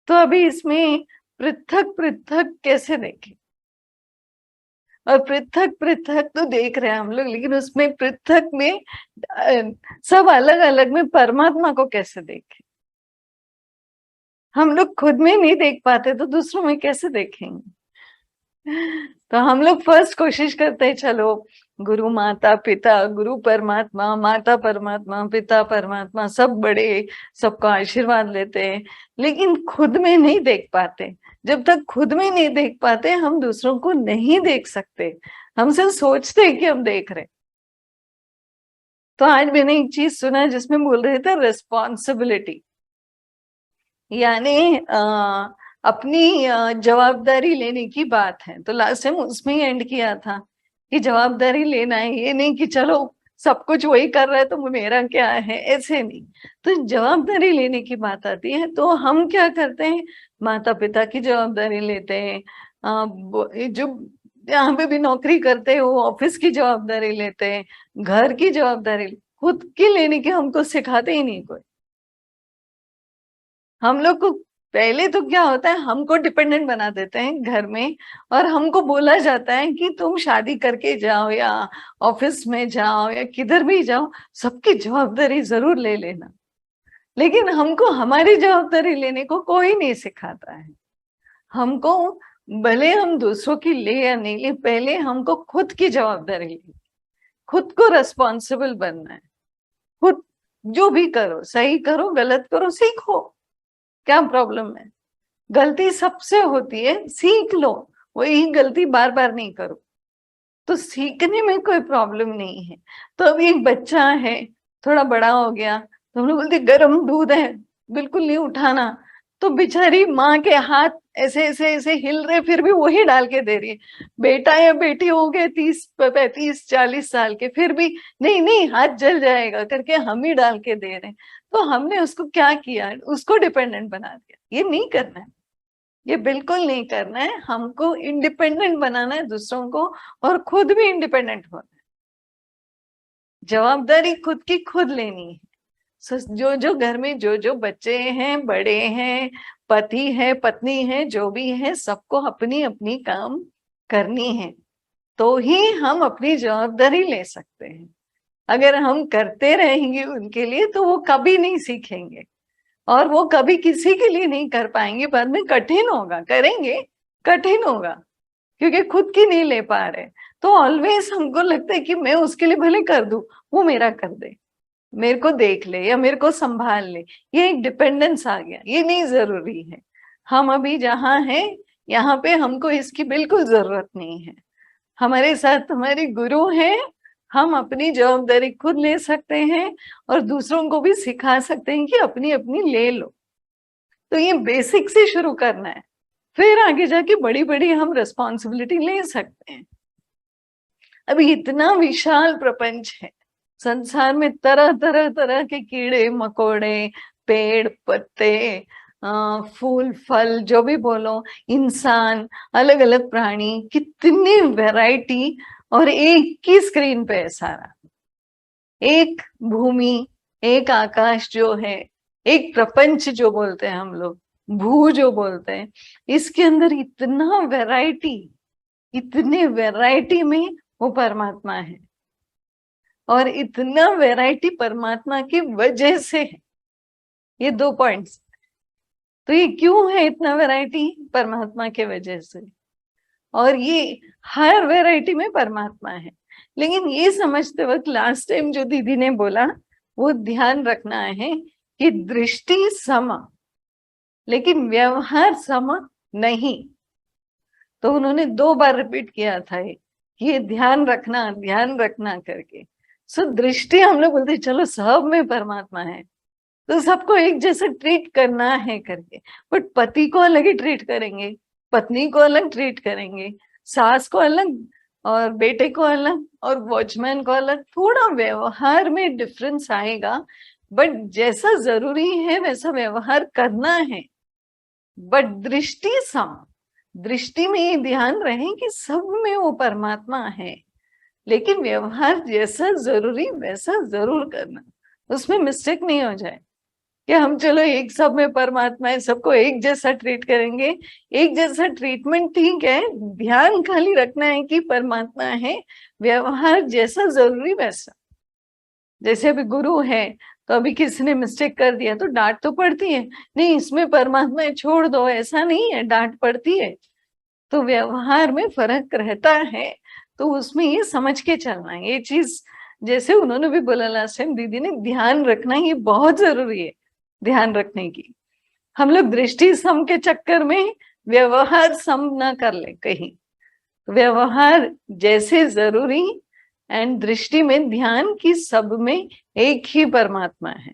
तो अभी इसमें पृथक पृथक कैसे देखें? और पृथक पृथक तो देख रहे हैं हम लोग, लेकिन उसमें पृथक में सब अलग अलग में परमात्मा को कैसे देखें? हम लोग खुद में नहीं देख पाते तो दूसरों में कैसे देखेंगे? तो हम लोग फर्स्ट कोशिश करते हैं, चलो गुरु माता पिता, गुरु परमात्मा, माता परमात्मा, पिता परमात्मा, सब बड़े, सबका आशीर्वाद लेते हैं, लेकिन खुद में नहीं देख पाते। जब तक खुद में नहीं देख पाते हम दूसरों को नहीं देख सकते। हम सिर्फ सोचते हैं कि हम देख रहे। तो आज मैंने एक चीज सुना जिसमें बोल रहे थे रिस्पॉन्सिबिलिटी, यानी अपनी जवाबदारी लेने की बात है। तो लास्ट टाइम उसमें ही एंड किया था कि जवाबदारी लेना है, ये नहीं कि चलो सब कुछ वही कर रहा है तो मेरा क्या है, ऐसे नहीं। तो जवाबदारी लेने की बात आती है तो हम क्या करते हैं, माता पिता की जवाबदारी लेते हैं, जो यहाँ पे भी नौकरी करते हैं वो ऑफिस की जवाबदारी लेते हैं, घर की जवाबदारी खुद की लेने की हमको सिखाते ही नहीं कोई। हम लोग को पहले तो क्या होता है, हमको डिपेंडेंट बना देते हैं घर में, और हमको बोला जाता है कि तुम शादी करके जाओ या ऑफिस में जाओ या किधर भी जाओ, सबकी जवाबदारी जरूर ले लेना। लेकिन हमको हमारी जवाबदारी लेने को कोई नहीं सिखाता है। हमको भले हम दूसरों की ले या नहीं ले, पहले हमको खुद की जवाबदारी ले, खुद को रेस्पॉन्सिबल बनना है। खुद जो भी करो, सही करो गलत करो, सीखो, क्या प्रॉब्लम है? गलती सबसे होती है, सीख लो, वही गलती बार बार नहीं करो, तो सीखने में कोई प्रॉब्लम नहीं है। तो अभी एक बच्चा है, थोड़ा बड़ा हो गया, तो हम लोग बोलते गर्म दूध है बिल्कुल नहीं उठाना, तो बेचारी माँ के हाथ ऐसे ऐसे ऐसे हिल रहे, फिर भी वही डाल के दे रही है। बेटा या बेटी हो गए 30-35-40 साल के, फिर भी नहीं नहीं हाथ जल जाएगा करके हम ही डाल के दे रहे हैं। तो हमने उसको क्या किया, उसको डिपेंडेंट बना दिया। ये नहीं करना है, ये बिल्कुल नहीं करना है। हमको इंडिपेंडेंट बनाना है दूसरों को, और खुद भी इंडिपेंडेंट होना है। जवाबदारी खुद की खुद लेनी है। जो जो घर में जो जो बच्चे हैं, बड़े हैं, पति है, पत्नी है, जो भी है, सबको अपनी अपनी काम करनी है, तो ही हम अपनी जवाबदारी ले सकते हैं। अगर हम करते रहेंगे उनके लिए तो वो कभी नहीं सीखेंगे, और वो कभी किसी के लिए नहीं कर पाएंगे। बाद में कठिन होगा, करेंगे कठिन होगा, क्योंकि खुद की नहीं ले पा रहे। तो ऑलवेज हमको लगता है कि मैं उसके लिए भले कर दूं, वो मेरा कर दे, मेरे को देख ले या मेरे को संभाल ले। ये एक डिपेंडेंस आ गया, ये नहीं जरूरी है। हम अभी जहाँ हैं यहाँ पे हमको इसकी बिल्कुल जरूरत नहीं है। हमारे साथ हमारे गुरु हैं, हम अपनी जवाबदारी खुद ले सकते हैं और दूसरों को भी सिखा सकते हैं कि अपनी अपनी ले लो। तो ये बेसिक से शुरू करना है, फिर आगे जाके बड़ी बड़ी हम रिस्पॉन्सिबिलिटी ले सकते हैं। अभी इतना विशाल प्रपंच है, संसार में तरह तरह तरह के कीड़े मकोड़े, पेड़ पत्ते, फूल फल, जो भी बोलो, इंसान, अलग अलग प्राणी, कितनी वैरायटी, और एक ही स्क्रीन पे है सारा। एक भूमि, एक आकाश जो है, एक प्रपंच जो बोलते हैं हम लोग, भू जो बोलते हैं, इसके अंदर इतना वैरायटी, इतने वैरायटी में वो परमात्मा है, और इतना वैरायटी परमात्मा की वजह से है। ये 2 पॉइंट्स। तो ये क्यों है इतना वैरायटी? परमात्मा के वजह से। और ये हर वैरायटी में परमात्मा है। लेकिन ये समझते वक्त लास्ट टाइम जो दीदी ने बोला, वो ध्यान रखना है कि दृष्टि सम, लेकिन व्यवहार सम नहीं। तो उन्होंने 2 बार रिपीट किया था ये ध्यान रखना करके। सो दृष्टि हम लोग बोलते चलो सब में परमात्मा है तो सबको एक जैसा ट्रीट करना है करके, बट पति को अलग ही ट्रीट करेंगे, पत्नी को अलग ट्रीट करेंगे, सास को अलग और बेटे को अलग और वॉचमैन को अलग। थोड़ा व्यवहार में डिफरेंस आएगा, बट जैसा जरूरी है वैसा व्यवहार करना है। बट दृष्टि सम, दृष्टि में ये ध्यान रहे कि सब में वो परमात्मा है, लेकिन व्यवहार जैसा जरूरी वैसा जरूर करना, उसमें मिस्टेक नहीं हो जाए। कि हम चलो एक सब में परमात्मा है, सबको एक जैसा ट्रीट करेंगे। एक जैसा ट्रीटमेंट ठीक है, ध्यान खाली रखना है कि परमात्मा है, व्यवहार जैसा जरूरी वैसा। जैसे अभी गुरु है, तो अभी किसी ने मिस्टेक कर दिया तो डांट तो पड़ती है, नहीं इसमें परमात्मा है छोड़ दो, ऐसा नहीं है, डांट पड़ती है। तो व्यवहार में फर्क रहता है, तो उसमें ये समझ के चलना है। ये चीज जैसे उन्होंने भी बोला लास्ट टाइम दीदी ने, ध्यान रखना ये बहुत जरूरी है, ध्यान रखने की। हम लोग दृष्टि सम के चक्कर में व्यवहार सम ना कर ले कहीं। व्यवहार जैसे जरूरी एंड दृष्टि में ध्यान की, सब में एक ही परमात्मा है।